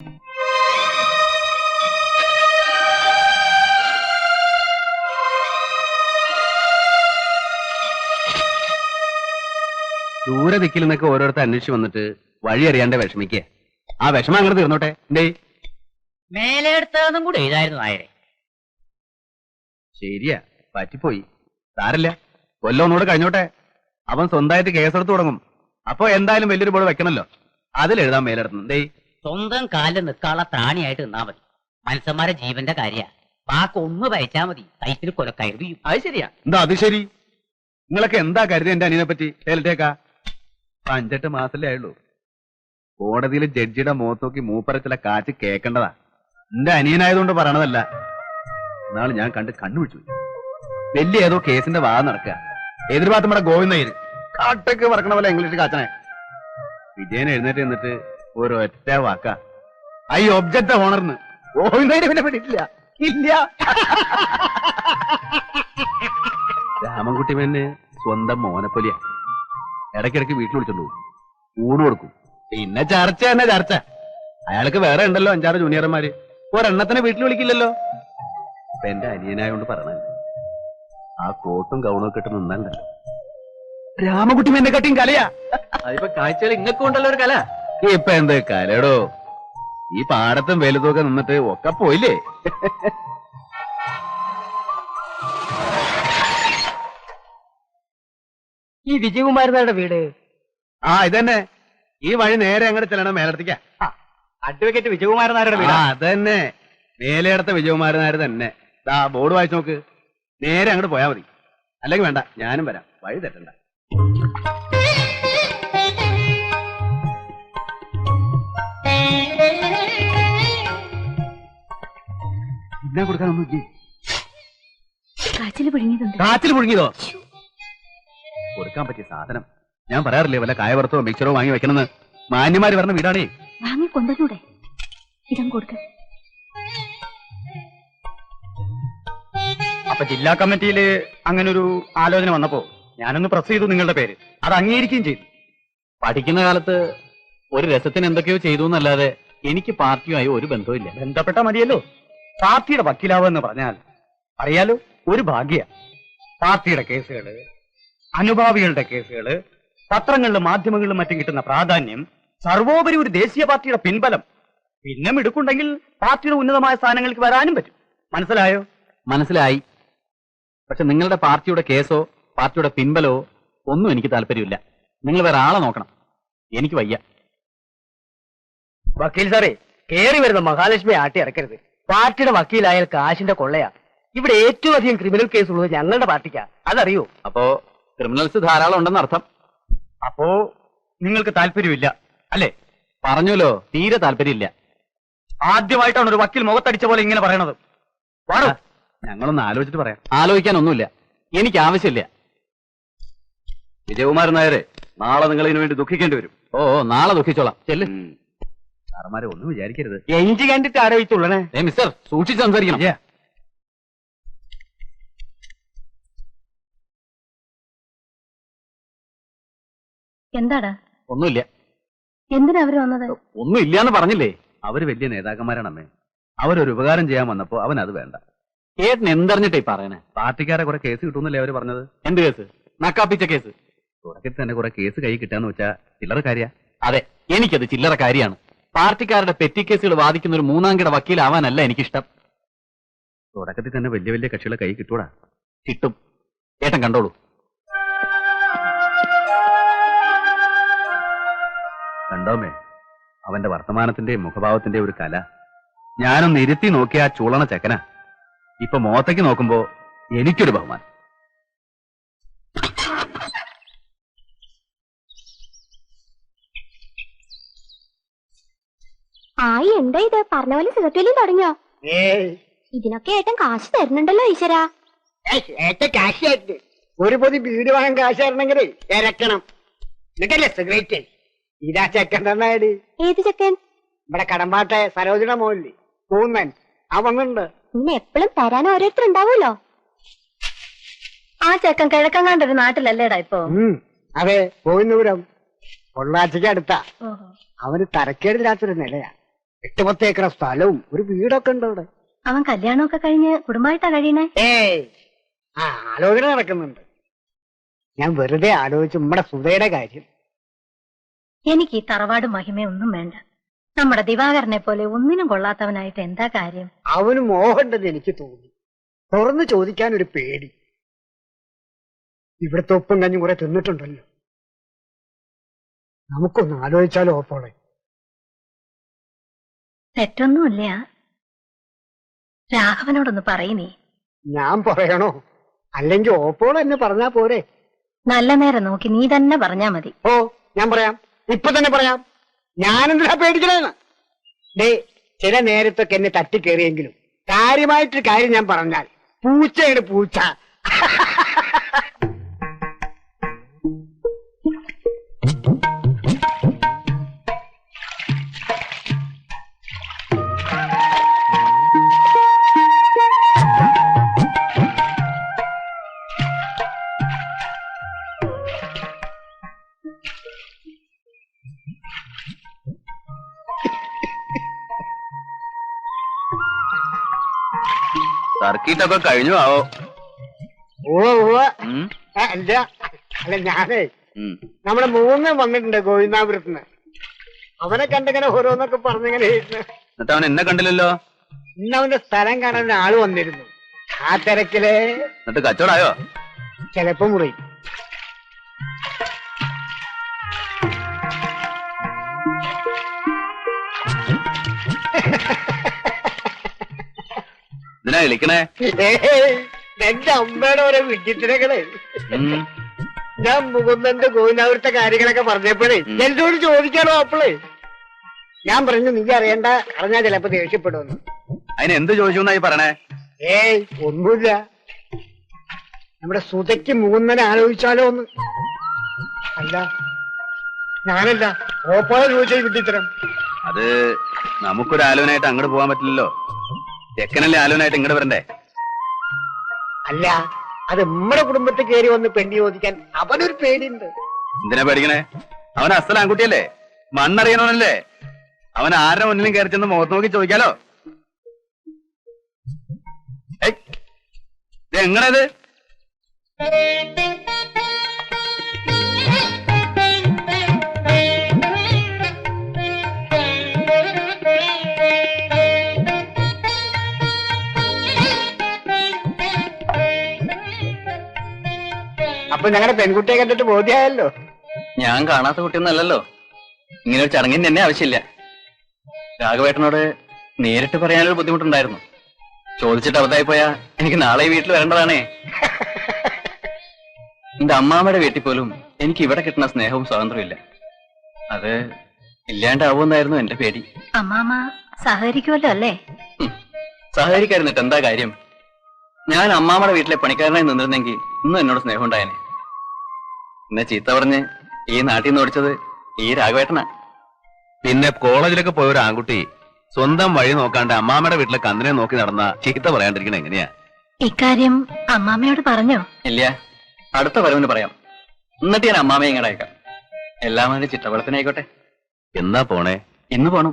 ദൂരെ ദിക്കിൽ നിന്നൊക്കെ ഓരോരുത്തർ അന്വേഷിച്ച് വന്നിട്ട് വഴി അറിയാണ്ട് വിഷമിക്കേ. ആ വിഷമം അങ്ങനെ തീർന്നോട്ടെ. എന്തേ മേലെടുത്തതും കൂടെ എഴുതായിരുന്നു നായരെ. ശരിയാ, പറ്റിപ്പോയി. സാരല്ല, കൊല്ലം ഒന്നുകൂടെ കഴിഞ്ഞോട്ടെ. അവൻ സ്വന്തമായിട്ട് കേസെടുത്ത് തുടങ്ങും. അപ്പൊ എന്തായാലും വലിയൊരു ബോർഡ് വെക്കണല്ലോ, അതിലെഴുതാൻ മേലെടുത്തു. എന്തേ സ്വന്തം കാലിൽ നിൽക്കാനുള്ള ത്രാണിയായിട്ട് നിന്നാ മതി. മനുഷ്യന്മാരെ ജീവന്റെ കാര്യ വാക്കൊന്ന് വയച്ചാ മതി, സൈറ്റിൽ കൊലക്കരുതി. അത് ശരിയാ. എന്താ അത് ശരി? നിങ്ങളൊക്കെ എന്താ കരുതി എന്റെ അനിയനെ പറ്റി? ഏലത്തേക്കാ 5-8 മാസല്ലേ ആയുള്ളൂ. കോടതിയിൽ ജഡ്ജിയുടെ മുഖത്ത് നോക്കി മൂപ്പര ചില കാറ്റ് കേൾക്കേണ്ടതാ. എന്റെ അനിയനായതുകൊണ്ട് പറയണതല്ല. എന്നാൾ ഞാൻ കണ്ട് കണ്ണുപിടിച്ചു. വലിയ ഏതോ കേസിന്റെ വാദം നടക്കുക. എതിർഭാഗത്ത് നമ്മുടെ ഗോവിന്ദയ്യര് കാട്ടൊക്കെ പറക്കണ പോലെ ഇംഗ്ലീഷ് കാച്ചനെ. വിജയൻ എഴുന്നേറ്റ് നിന്നിട്ട് ഒരൊറ്റ വാക്ക, ഐ ഒബ്ജക്ട് ഓണർന്ന്. ഗോവിന്ദയ്യര് പിന്നെ പിടിക്കില്ല. ഇല്ല. രാമൻകുട്ടി പിന്നെ സ്വന്തം മോനപ്പൊലിയാ. ഇടയ്ക്കിടയ്ക്ക് വീട്ടിൽ വിളിച്ചോണ്ട് പോകും, ഊണ് കൊടുക്കും. പിന്നെ ചർച്ച തന്നെ ചർച്ച. അയാൾക്ക് വേറെ ഉണ്ടല്ലോ 5-6 ജൂനിയർമാര്. ഒരെണ്ണത്തിനെ വീട്ടിൽ വിളിക്കില്ലല്ലോ. ഇപ്പൊ എന്റെ അനിയനായോണ്ട് പറഞ്ഞ ആ കോട്ടും ഗൗണും ഒക്കെ ഇട്ട് നിന്നണ്ടല്ലോ. രാമകുട്ടി എന്നെ കട്ടിയും കലയാ. അതിപ്പോ കാഴ്ചകൾ ഇങ്ങക്കും ഉണ്ടല്ലോ ഒരു കല. ഇപ്പൊ എന്ത് കലടോ? ഈ പാടത്തും വലുതൊക്കെ നിന്നിട്ട് ഒക്കെ പോയില്ലേ. ഈ വിജയകുമാരനാരുടെ വീട്? ആ ഇതന്നെ. ഈ വഴി നേരെ അങ്ങോട്ട് ചെല്ലണം മേലടത്തേക്കാ. അഡ്വക്കേറ്റ് വിജയകുമാരനാരുടെ വീട്? അതന്നെ, മേലെടുത്ത വിജയകുമാരനാര് തന്നെ. ബോർഡ് വായിച്ചു നോക്ക്. നേരെ അങ്ങോട്ട് പോയാ മതി. അല്ലെങ്കിൽ വേണ്ട, ഞാനും വരാം. വഴി തെറ്റണ്ട. ഇന്നാ കൊടുക്കാനൊന്നും ഇല്ലേ? കാച്ചിൽ പുഴുങ്ങിയതോ? കൊടുക്കാൻ പറ്റിയ സാധനം. ഞാൻ പറയാറില്ലേ വല്ല കായവറുത്തോ മിക്സറോ വാങ്ങി വെക്കണമെന്ന്. മാന്യമാര് പറഞ്ഞ വീടാണേ. വാങ്ങിക്കൊണ്ടൂടെ? ഇതം കൊടുക്ക. അപ്പൊ ജില്ലാ കമ്മിറ്റിയില് അങ്ങനെ ഒരു ആലോചന വന്നപ്പോ ഞാനൊന്ന് പ്രസ് ചെയ്തു നിങ്ങളുടെ പേര്. അത് അംഗീകരിക്കുകയും ചെയ്തു. പഠിക്കുന്ന കാലത്ത് ഒരു രസത്തിന് എന്തൊക്കെയോ ചെയ്തു എന്നല്ലാതെ എനിക്ക് പാർട്ടിയുമായി ഒരു ബന്ധവുമില്ല. ബന്ധപ്പെട്ട മതിയല്ലോ. പാർട്ടിയുടെ വക്കീലാവെന്ന് പറഞ്ഞാൽ അറിയാലോ, ഒരു ഭാഗ്യ. പാർട്ടിയുടെ കേസുകള്, അനുഭാവികളുടെ കേസുകള്, പത്രങ്ങളിലും മാധ്യമങ്ങളിലും മറ്റും കിട്ടുന്ന പ്രാധാന്യം, സർവോപരി ഒരു ദേശീയ പാർട്ടിയുടെ പിൻബലം, പിന്നെ മിടുക്കുണ്ടെങ്കിൽ പാർട്ടിയുടെ ഉന്നതമായ സ്ഥാനങ്ങൾക്ക് വരാനും പറ്റും. മനസ്സിലായോ? മനസ്സിലായി. പക്ഷെ നിങ്ങളുടെ പാർട്ടിയുടെ കേസോ പാർട്ടിയുടെ പിൻബലോ ഒന്നും എനിക്ക് താല്പര്യമില്ല. നിങ്ങൾ വേറെ ആളെ നോക്കണം. എനിക്ക് വയ്യ. വക്കീൽ സാറേ, കേറി വരുന്ന മഹാലക്ഷ്മി ആട്ടി ഇറക്കരുത്. പാർട്ടിയുടെ വക്കീലായാൽ കാശിന്റെ കൊള്ളയാ. ഇവിടെ ഏറ്റവും അധികം ക്രിമിനൽ കേസ് ഉള്ളത് ഞങ്ങളുടെ പാർട്ടിക്കാ, അതറിയോ? അപ്പോ ക്രിമിനൽസ് ധാരാളം ഉണ്ടെന്ന് അർത്ഥം. അപ്പോ നിങ്ങൾക്ക് താല്പര്യമില്ല അല്ലേ? പറഞ്ഞല്ലോ, തീരെ താല്പര്യമില്ല. ആദ്യമായിട്ടാണ് ഒരു വക്കീൽ മുഖത്തടിച്ച പോലെ ഇങ്ങനെ പറയണത്. വാടോ, ഞങ്ങളൊന്ന് ആലോചിച്ചിട്ട് പറയാം. ആലോചിക്കാനൊന്നുമില്ല, എനിക്ക് ആവശ്യമില്ല. വിജയകുമാരൻ നായരെ, നാളെ നിങ്ങൾ ഇതിനു വേണ്ടി ദുഃഖിക്കേണ്ടി വരും. ഓ, നാളെ ദുഃഖിച്ചോളാം. ചെല്ല്. സാറന്മാരെ ഒന്നും വിചാരിക്കരുത്. എഞ്ചി കണ്ടിട്ട് ആരോപിച്ചുള്ളേ? മിസ്റ്റർ, സൂക്ഷിച്ച് സംസാരിക്കണം. എന്താടാ? ഒന്നുമില്ല. എന്തിനാ അവര് വന്നത്? ഒന്നും ഇല്ലാന്ന് പറഞ്ഞില്ലേ. അവര് വലിയ നേതാക്കന്മാരാണമ്മേ. അവരൊരു ഉപകാരം ചെയ്യാൻ വന്നപ്പോ അവൻ അത് വേണ്ട. ഏട്ടൻ എന്തറിഞ്ഞിട്ടേ പറയണേ? പാർട്ടിക്കാരെ കുറെ കേസ് കിട്ടുന്നല്ലേ അവര് പറഞ്ഞത്. എന്ത് കേസ്? നക്കാപ്പിച്ച കേസ്. തുടക്കത്തിൽ തന്നെ കുറെ കേസ് കൈ കിട്ടാന്ന് വെച്ചാ ചില്ലറ കാര്യ. അതെ, എനിക്കത് ചില്ലറ കാര്യമാണ്. പാർട്ടിക്കാരുടെ പെറ്റി കേസുകൾ വാദിക്കുന്ന ഒരു മൂന്നാംകിട വക്കീലാവാനല്ല എനിക്കിഷ്ടം. തുടക്കത്തിൽ തന്നെ വലിയ വലിയ കക്ഷികളെ കൈ കിട്ടൂടാ. കിട്ടും. ഏട്ടൻ കണ്ടോളൂ. കണ്ടോമേ, അവന്റെ വർത്തമാനത്തിന്റെയും മുഖഭാവത്തിന്റെയും ഒരു കല. ഞാനൊന്ന് ഇരുത്തി നോക്കിയ ആ ചൂളണ ചെക്കന. ഇപ്പൊ മോത്തേക്ക് നോക്കുമ്പോ എനിക്കൊരു ബഹുമാനം. ആയി എന്താ ഇത്? പറഞ്ഞ പോലെ സിഗരറ്റ് വലിയും തുടങ്ങിയോ? ഇതിനൊക്കെ ഏട്ടൻ കാശ് തരുന്നുണ്ടല്ലോ ഈശ്വരാ. ഒരു പൊതി വീട് വാങ്ങാൻ കാശ് തരണമെങ്കിലേ ഇരക്കണം. എന്നിട്ടല്ലേ സിഗരറ്റ്? ഇതാ ചെക്കൻ തന്നാടി. ഏത് ചെക്കൻ? ഇവിടെ കടമ്പാട്ടെ സരോജന മോലി കൂന്നൻ അവന്നുണ്ട്. ഇങ്ങനെ എപ്പോഴും തരാൻ ഓരോരുത്തർ ഉണ്ടാവൂലോ. ആ ചെക്കൻ കിഴക്കങ്ങാണ്ടൊരു നാട്ടിലല്ലേടാ ഇപ്പൊ? അതെ, കോയിന്നൂരം പൊള്ളാച്ചിക്ക് അടുത്താ. അവന് തരക്കേടില്ലാത്തൊരു നിലയാ. 8-10 ഏക്കർ സ്ഥലവും ഒരു വീടൊക്കെ ഉണ്ട് അവിടെ. അവൻ കല്യാണമൊക്കെ കഴിഞ്ഞ് കുടുംബമായിട്ടാ കഴിയണേ? ഏയ് ആലോചന നടക്കുന്നുണ്ട്. ഞാൻ വെറുതെ ആലോചിച്ചു നമ്മുടെ സുധയുടെ കാര്യം. എനിക്ക് ഈ തറവാട് മഹിമയൊന്നും വേണ്ട. നമ്മുടെ ദിവാകരനെ പോലെ ഒന്നിനും കൊള്ളാത്തവനായിട്ട് എന്താ കാര്യം? അവന് മോഹമുണ്ടെന്ന് എനിക്ക് തോന്നി. തുറന്നു ചോദിക്കാൻ ഒരു പേടി. ഇവിടുത്തെ ഒപ്പം കഞ്ഞും കുറെ തിന്നിട്ടുണ്ടല്ലോ. നമുക്കൊന്ന് ആലോചിച്ചാലോ ഓപ്പോളെ? തെറ്റൊന്നുമില്ല. രാഘവനോടൊന്ന് പറയുന്നേ. ഞാൻ പറയണോ? അല്ലെങ്കിൽ ഓപ്പോളെ എന്നെ പറഞ്ഞാ പോരെ? നല്ല നേരം നോക്കി നീ തന്നെ പറഞ്ഞാ മതി. ഓ, ഞാൻ പറയാം. ഇപ്പൊ തന്നെ പറയാം. ഞാനെന്തിനാ പേടിക്കണേന്ന്? ഡേ, ചില നേരത്തൊക്കെ എന്നെ തട്ടിക്കേറിയെങ്കിലും കാര്യമായിട്ടൊരു കാര്യം ഞാൻ പറഞ്ഞാൽ പൂച്ചയാണ് പൂച്ച. സർക്കിട്ടൊക്കെ കഴിഞ്ഞു ആവോ? ഓ അല്ല അല്ല ഞാനേ നമ്മുടെ 3 വന്നിട്ടുണ്ട് ഗോവിന്ദാപുരത്തുനിന്ന്. അവനെ കണ്ടിങ്ങനെ ഓരോന്നൊക്കെ പറഞ്ഞിങ്ങനെ ഇരുന്ന്. എന്നിട്ട് അവൻ എന്നെ കണ്ടില്ലല്ലോ. ഇന്ന് അവന്റെ സ്ഥലം കാണാൻ ആള് വന്നിരുന്നു. ആ തിരക്കില് എന്നിട്ട് കച്ചവടായോ? ചിലപ്പോ മുറി. ഇതിനാ വിളിക്കണേ? എന്റെ അമ്മയുടെ ഓരോ വിഡ്ഢിത്തിരകളെ. ഞാൻ മുകുന്ദന്റെ ഗോവിന്ദാപുരത്തെ കാര്യങ്ങളൊക്കെ പറഞ്ഞപ്പോഴേ എന്നോട് ചോദിക്കാണോ അപ്പോളേ? ഞാൻ പറഞ്ഞു നീ അറിയണ്ട, അറിഞ്ഞാ ചിലപ്പോ ദേഷ്യപ്പെടുമെന്ന്. അതിന് എന്ത് ചോദിച്ചു എന്നായി പറയണേ? ഏയ് ഒന്നുമില്ല. നമ്മുടെ സുതയ്ക്ക് മുകുന്ദനെ ആലോചിച്ചാലോ ഒന്ന്. അല്ല ഞാനല്ല, ഓപ്പോളെ ചോദിച്ചാൽ വിഡ്ഢിത്തരം. അത് നമുക്കൊരു ആലോചനയായിട്ട് അങ്ങോട്ട് പോകാൻ പറ്റില്ലല്ലോ. ചെക്കനല്ലേ ആലോചനയായിട്ട് ഇങ്ങോട്ട് വരണ്ടേ? അല്ല, അത് നമ്മുടെ കുടുംബത്തിൽ കയറി വന്ന് പെണ്ണി ചോദിക്കാൻ അവനൊരു പേടിയുണ്ട്. എന്തിനാ പേടിക്കണേ? അവൻ അസൽ ആൺകുട്ടിയല്ലേ, മണ്ണറിയണവനല്ലേ. അവൻ ആരുടെ മുന്നിലും കയറി ചെന്ന് മുഖത്ത് നോക്കി ചോദിക്കാലോ. എങ്ങനത്? അപ്പൊ ഞങ്ങളുടെ പെൺകുട്ടിയെ കണ്ടിട്ട് ബോധ്യമായല്ലോ. ഞാൻ കാണാത്ത കുട്ടിയൊന്നല്ലല്ലോ. ഇങ്ങനെ ഒരു ചടങ്ങിന് തന്നെ ആവശ്യമില്ല. രാഘവേട്ടനോട് നേരിട്ട് പറയാനൊരു ബുദ്ധിമുട്ടുണ്ടായിരുന്നു. ചോദിച്ചിട്ട് അവതായി പോയാ എനിക്ക് നാളെ ഈ വീട്ടിൽ വരേണ്ടതാണേ. എന്റെ അമ്മാമ്മയുടെ വീട്ടിൽ പോലും എനിക്ക് ഇവിടെ കിട്ടുന്ന സ്നേഹവും സ്വാതന്ത്ര്യവും ഇല്ല. അത് ഇല്ലാണ്ടാവുമെന്നായിരുന്നു എന്റെ പേടി. അമ്മാമ സഹകരിക്കുമല്ലോ അല്ലേ? സഹകരിക്കായിരുന്നിട്ട് എന്താ കാര്യം? ഞാൻ അമ്മാമ്മയുടെ വീട്ടിലെ പണിക്കാരനായി നിന്നിരുന്നെങ്കിൽ ഇന്നും എന്നോട് സ്നേഹം ഉണ്ടായേനെ. എന്നെ ചീത്ത പറഞ്ഞ് ഈ നാട്ടിൽ നിന്ന് ഓടിച്ചത് ഈ രാഘവേട്ടനാ. പിന്നെ കോളേജിലൊക്കെ പോയ ഒരു ആൺകുട്ടി സ്വന്തം വഴി നോക്കാണ്ട് അമ്മാമ്മയുടെ വീട്ടിലെ കന്നിനെ നോക്കി നടന്ന ചീത്ത പറയാണ്ടിരിക്കണ എങ്ങനെയാ? ഇക്കാര്യം അമ്മാമ്മയോട് പറഞ്ഞോ? ഇല്ല, അടുത്ത വരവിന് പറയാം. എന്നിട്ട് ഞാൻ അമ്മാമ്മയെ ഇങ്ങോട്ട് അയക്കാം. എല്ലാം അതിന്റെ ചിട്ടവളത്തിനായിക്കോട്ടെ. എന്നാ പോണേ? ഇന്ന് പോണം.